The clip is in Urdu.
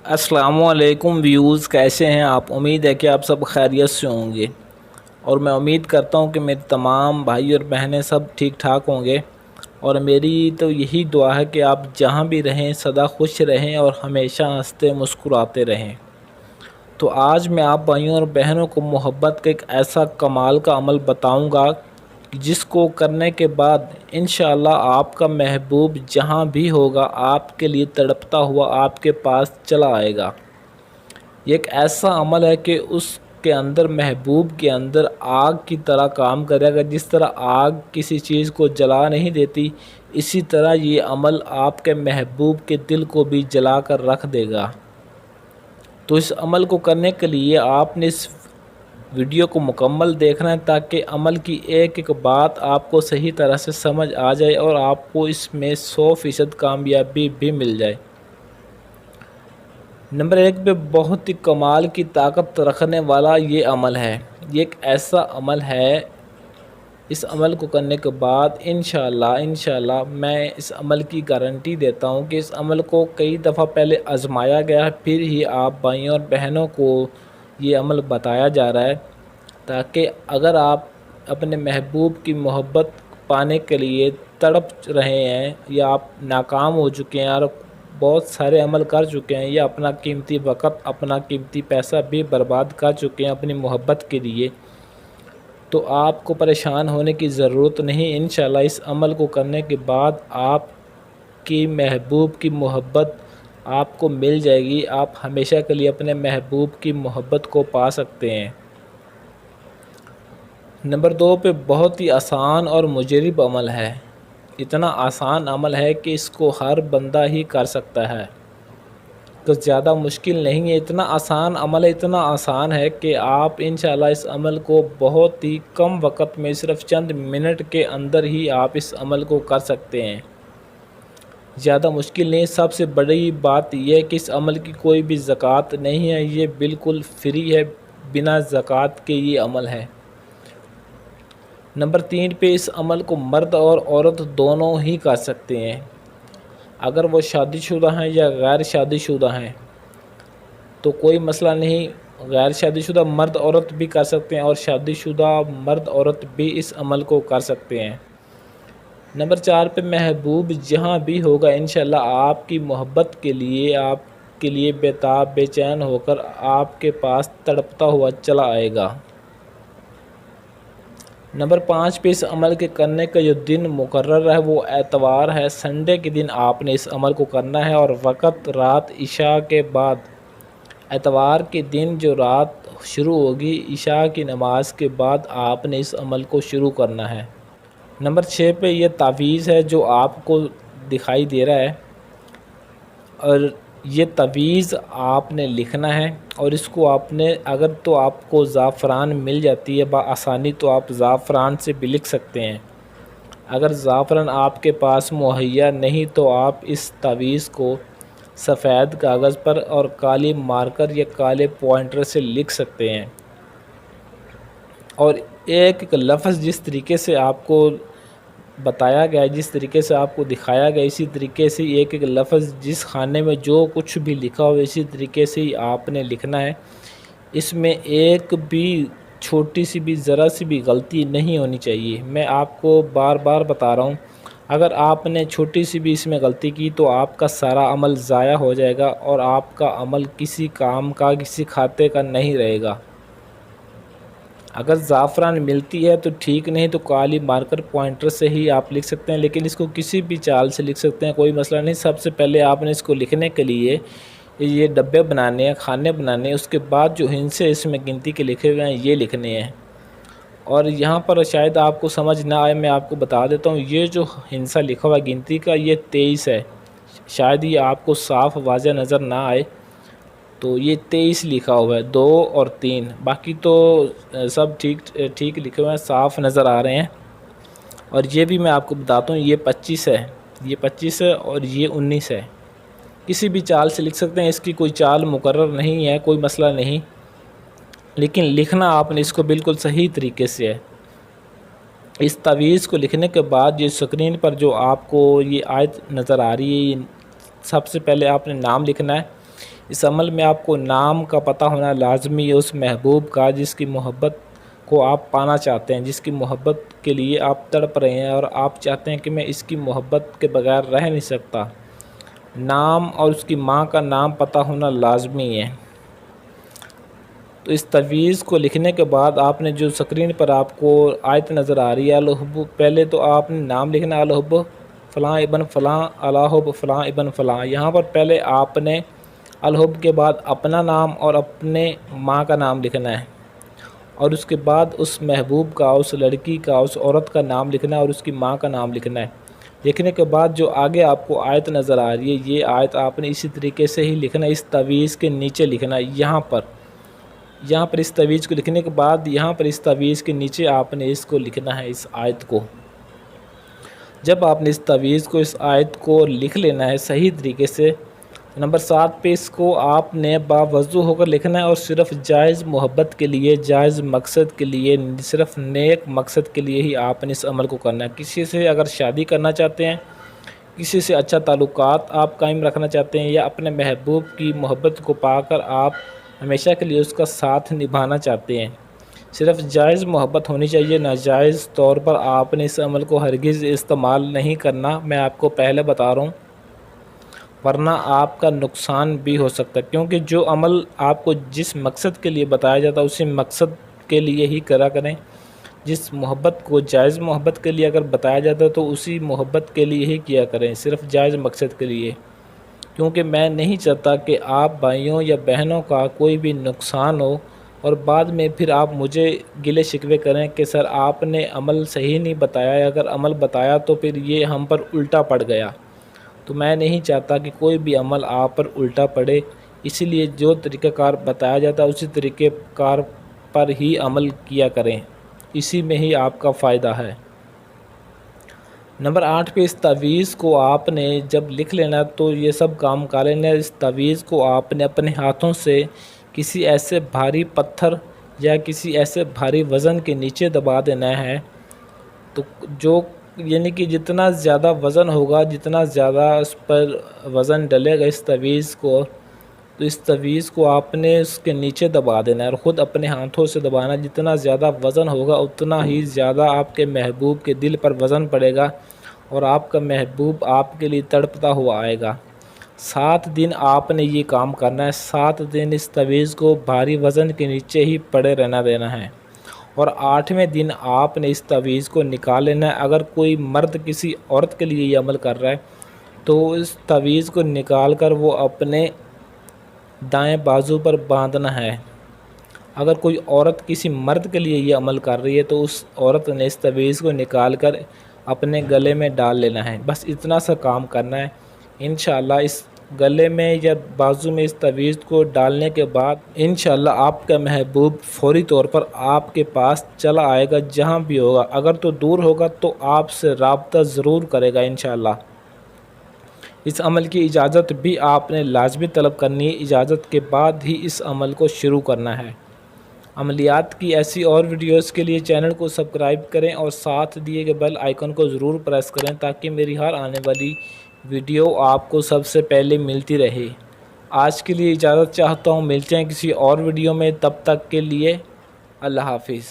السلام علیکم ویوز، کیسے ہیں آپ؟ امید ہے کہ آپ سب خیریت سے ہوں گے، اور میں امید کرتا ہوں کہ میرے تمام بھائی اور بہنیں سب ٹھیک ٹھاک ہوں گے۔ اور میری تو یہی دعا ہے کہ آپ جہاں بھی رہیں سدا خوش رہیں اور ہمیشہ ہنستے مسکراتے رہیں۔ تو آج میں آپ بھائیوں اور بہنوں کو محبت کا ایک ایسا کمال کا عمل بتاؤں گا جس کو کرنے کے بعد انشاءاللہ آپ کا محبوب جہاں بھی ہوگا آپ کے لیے تڑپتا ہوا آپ کے پاس چلا آئے گا۔ یہ ایک ایسا عمل ہے کہ اس کے اندر محبوب کے اندر آگ کی طرح کام کرے گا۔ جس طرح آگ کسی چیز کو جلا نہیں دیتی، اسی طرح یہ عمل آپ کے محبوب کے دل کو بھی جلا کر رکھ دے گا۔ تو اس عمل کو کرنے کے لیے آپ نے اس ویڈیو کو مکمل دیکھنا ہے تاکہ عمل کی ایک ایک بات آپ کو صحیح طرح سے سمجھ آ جائے اور آپ کو اس میں 100% کامیابی بھی مل جائے۔ نمبر 1 پہ بہت ہی کمال کی طاقت رکھنے والا یہ عمل ہے۔ یہ ایک ایسا عمل ہے، اس عمل کو کرنے کے بعد انشاءاللہ میں اس عمل کی گارنٹی دیتا ہوں کہ اس عمل کو کئی دفعہ پہلے آزمایا گیا ہے، پھر ہی آپ بھائیوں اور بہنوں کو یہ عمل بتایا جا رہا ہے، تاکہ اگر آپ اپنے محبوب کی محبت پانے کے لیے تڑپ رہے ہیں یا آپ ناکام ہو چکے ہیں اور بہت سارے عمل کر چکے ہیں یا اپنا قیمتی وقت اپنا قیمتی پیسہ بھی برباد کر چکے ہیں اپنی محبت کے لیے، تو آپ کو پریشان ہونے کی ضرورت نہیں۔ انشاءاللہ اس عمل کو کرنے کے بعد آپ کی محبوب کی محبت آپ کو مل جائے گی، آپ ہمیشہ کے لیے اپنے محبوب کی محبت کو پا سکتے ہیں۔ نمبر 2 پہ بہت ہی آسان اور مجرب عمل ہے۔ اتنا آسان عمل ہے کہ اس کو ہر بندہ ہی کر سکتا ہے، کچھ زیادہ مشکل نہیں ہے۔ اتنا آسان عمل ہے، اتنا آسان ہے کہ آپ انشاءاللہ اس عمل کو بہت ہی کم وقت میں صرف چند منٹ کے اندر ہی آپ اس عمل کو کر سکتے ہیں، زیادہ مشکل نہیں۔ سب سے بڑی بات یہ ہے کہ اس عمل کی کوئی بھی زکوٰۃ نہیں ہے، یہ بالکل فری ہے، بنا زکوٰۃ کے یہ عمل ہے۔ نمبر 3 پہ اس عمل کو مرد اور عورت دونوں ہی کر سکتے ہیں، اگر وہ شادی شدہ ہیں یا غیر شادی شدہ ہیں تو کوئی مسئلہ نہیں، غیر شادی شدہ مرد عورت بھی کر سکتے ہیں اور شادی شدہ مرد عورت بھی اس عمل کو کر سکتے ہیں۔ نمبر 4 پہ محبوب جہاں بھی ہوگا انشاءاللہ آپ کی محبت کے لیے آپ کے لیے بےتاب بے چین ہو کر آپ کے پاس تڑپتا ہوا چلا آئے گا۔ نمبر 5 پہ اس عمل کے کرنے کا جو دن مقرر ہے وہ اتوار ہے، سنڈے کے دن آپ نے اس عمل کو کرنا ہے، اور وقت رات عشاء کے بعد، اتوار کے دن جو رات شروع ہوگی عشاء کی نماز کے بعد آپ نے اس عمل کو شروع کرنا ہے۔ نمبر 6 پہ یہ تعویذ ہے جو آپ کو دکھائی دے رہا ہے، اور یہ تعویذ آپ نے لکھنا ہے، اور اس کو آپ نے اگر تو آپ کو زعفران مل جاتی ہے بآسانی تو آپ زعفران سے بھی لکھ سکتے ہیں، اگر زعفران آپ کے پاس مہیا نہیں تو آپ اس تعویذ کو سفید کاغذ پر اور کالی مارکر یا کالے پوائنٹر سے لکھ سکتے ہیں، اور ایک ایک لفظ جس طریقے سے آپ کو بتایا گیا ہے، جس طریقے سے آپ کو دکھایا گیا، اسی طریقے سے ایک ایک لفظ جس خانے میں جو کچھ بھی لکھا ہو اسی طریقے سے ہی آپ نے لکھنا ہے۔ اس میں ایک بھی چھوٹی سی بھی ذرا سی بھی غلطی نہیں ہونی چاہیے۔ میں آپ کو بار بار بتا رہا ہوں، اگر آپ نے چھوٹی سی بھی اس میں غلطی کی تو آپ کا سارا عمل ضائع ہو جائے گا اور آپ کا عمل کسی کام کا کسی کھاتے کا نہیں رہے گا۔ اگر زعفران ملتی ہے تو ٹھیک، نہیں تو کالی مارکر پوائنٹر سے ہی آپ لکھ سکتے ہیں، لیکن اس کو کسی بھی چال سے لکھ سکتے ہیں، کوئی مسئلہ نہیں۔ سب سے پہلے آپ نے اس کو لکھنے کے لیے یہ ڈبے بنانے ہیں، کھانے بنانے ہیں، اس کے بعد جو ہندسے اس میں گنتی کے لکھے ہوئے ہیں یہ لکھنے ہیں، اور یہاں پر شاید آپ کو سمجھ نہ آئے، میں آپ کو بتا دیتا ہوں، یہ جو ہندسہ لکھا ہوا گنتی کا یہ 23 ہے، شاید یہ آپ کو صاف واضح نظر نہ آئے، تو یہ 23 لکھا ہوا ہے، 2 اور 3، باقی تو سب ٹھیک لکھے ہوئے ہیں، صاف نظر آ رہے ہیں۔ اور یہ بھی میں آپ کو بتاتا ہوں، یہ 25 ہے، یہ 25 ہے اور یہ 19 ہے، کسی بھی چال سے لکھ سکتے ہیں، اس کی کوئی چال مقرر نہیں ہے، کوئی مسئلہ نہیں، لیکن لکھنا آپ نے اس کو بالکل صحیح طریقے سے ہے۔ اس تعویذ کو لکھنے کے بعد یہ اسکرین پر جو آپ کو یہ آیت نظر آ رہی ہے، سب سے پہلے آپ نے نام لکھنا ہے، اس عمل میں آپ کو نام کا پتہ ہونا لازمی ہے، اس محبوب کا جس کی محبت کو آپ پانا چاہتے ہیں، جس کی محبت کے لیے آپ تڑپ رہے ہیں اور آپ چاہتے ہیں کہ میں اس کی محبت کے بغیر رہ نہیں سکتا۔ نام اور اس کی ماں کا نام پتہ ہونا لازمی ہے۔ تو اس تعویذ کو لکھنے کے بعد آپ نے جو سکرین پر آپ کو آیت نظر آ رہی ہے الحب، پہلے تو آپ نے نام لکھنا الحب فلاں ابن فلاں، الحب فلاں ابن فلاں۔ یہاں پر پہلے آپ نے الحب کے بعد اپنا نام اور اپنے ماں کا نام لکھنا ہے، اور اس کے بعد اس محبوب کا، اس لڑکی کا، اس عورت کا نام لکھنا ہے اور اس کی ماں کا نام لکھنا ہے۔ لکھنے کے بعد جو آگے آپ کو آیت نظر آ رہی ہے، یہ آیت آپ نے اسی طریقے سے ہی لکھنا ہے، اس تعویذ کے نیچے لکھنا ہے۔ یہاں پر اس تعویذ کو لکھنے کے بعد یہاں پر اس تعویذ کے نیچے آپ نے اس کو لکھنا ہے، اس آیت کو۔ جب آپ نے اس تعویذ کو، اس آیت کو لکھ لینا ہے صحیح طریقے سے، نمبر 7 پہ اس کو آپ نے باوضو ہو کر لکھنا ہے اور صرف جائز محبت کے لیے، جائز مقصد کے لیے، صرف نیک مقصد کے لیے ہی آپ نے اس عمل کو کرنا ہے۔ کسی سے اگر شادی کرنا چاہتے ہیں، کسی سے اچھا تعلقات آپ قائم رکھنا چاہتے ہیں، یا اپنے محبوب کی محبت کو پا کر آپ ہمیشہ کے لیے اس کا ساتھ نبھانا چاہتے ہیں، صرف جائز محبت ہونی چاہیے، ناجائز طور پر آپ نے اس عمل کو ہرگز استعمال نہیں کرنا، میں آپ کو پہلے بتا رہا ہوں، ورنہ آپ کا نقصان بھی ہو سکتا ہے۔ کیونکہ جو عمل آپ کو جس مقصد کے لیے بتایا جاتا ہے اسی مقصد کے لیے ہی کرا کریں۔ جس محبت کو جائز محبت کے لیے اگر بتایا جاتا ہے تو اسی محبت کے لیے ہی کیا کریں، صرف جائز مقصد کے لیے، کیونکہ میں نہیں چاہتا کہ آپ بھائیوں یا بہنوں کا کوئی بھی نقصان ہو اور بعد میں پھر آپ مجھے گلے شکوے کریں کہ سر آپ نے عمل صحیح نہیں بتایا، اگر عمل بتایا تو پھر یہ ہم پر الٹا پڑ گیا۔ تو میں نہیں چاہتا کہ کوئی بھی عمل آپ پر الٹا پڑے، اسی لیے جو طریقہ کار بتایا جاتا ہے اسی طریقہ کار پر ہی عمل کیا کریں، اسی میں ہی آپ کا فائدہ ہے۔ نمبر 8 پہ اس تعویذ کو آپ نے جب لکھ لینا تو یہ سب کام کر لینا۔ اس تعویذ کو آپ نے اپنے ہاتھوں سے کسی ایسے بھاری پتھر یا کسی ایسے بھاری وزن کے نیچے دبا دینا ہے، تو جو یعنی کہ جتنا زیادہ وزن ہوگا، جتنا زیادہ اس پر وزن ڈلے گا اس تعویذ کو، تو اس تعویذ کو آپ نے اس کے نیچے دبا دینا ہے اور خود اپنے ہاتھوں سے دبانا۔ جتنا زیادہ وزن ہوگا اتنا ہی زیادہ آپ کے محبوب کے دل پر وزن پڑے گا اور آپ کا محبوب آپ کے لیے تڑپتا ہوا آئے گا۔ 7 دن آپ نے یہ کام کرنا ہے، 7 دن اس تعویذ کو بھاری وزن کے نیچے ہی پڑے رہنا دینا ہے، اور 8ویں دن آپ نے اس تعویذ کو نکال لینا ہے۔ اگر کوئی مرد کسی عورت کے لیے یہ عمل کر رہا ہے تو اس تعویذ کو نکال کر وہ اپنے دائیں بازو پر باندھنا ہے۔ اگر کوئی عورت کسی مرد کے لیے یہ عمل کر رہی ہے تو اس عورت نے اس تعویذ کو نکال کر اپنے گلے میں ڈال لینا ہے، بس اتنا سا کام کرنا ہے۔ انشاءاللہ اس گلے میں یا بازو میں اس تعویذ کو ڈالنے کے بعد انشاءاللہ آپ کا محبوب فوری طور پر آپ کے پاس چلا آئے گا، جہاں بھی ہوگا۔ اگر تو دور ہوگا تو آپ سے رابطہ ضرور کرے گا انشاءاللہ۔ اس عمل کی اجازت بھی آپ نے لازمی طلب کرنی ہے، اجازت کے بعد ہی اس عمل کو شروع کرنا ہے۔ عملیات کی ایسی اور ویڈیوز کے لیے چینل کو سبسکرائب کریں اور ساتھ دیے گئے بیل آئیکن کو ضرور پریس کریں تاکہ میری ہر آنے والی ویڈیو آپ کو سب سے پہلے ملتی رہے۔ آج کے لیے اجازت چاہتا ہوں، ملتے ہیں کسی اور ویڈیو میں، تب تک کے لیے اللہ حافظ۔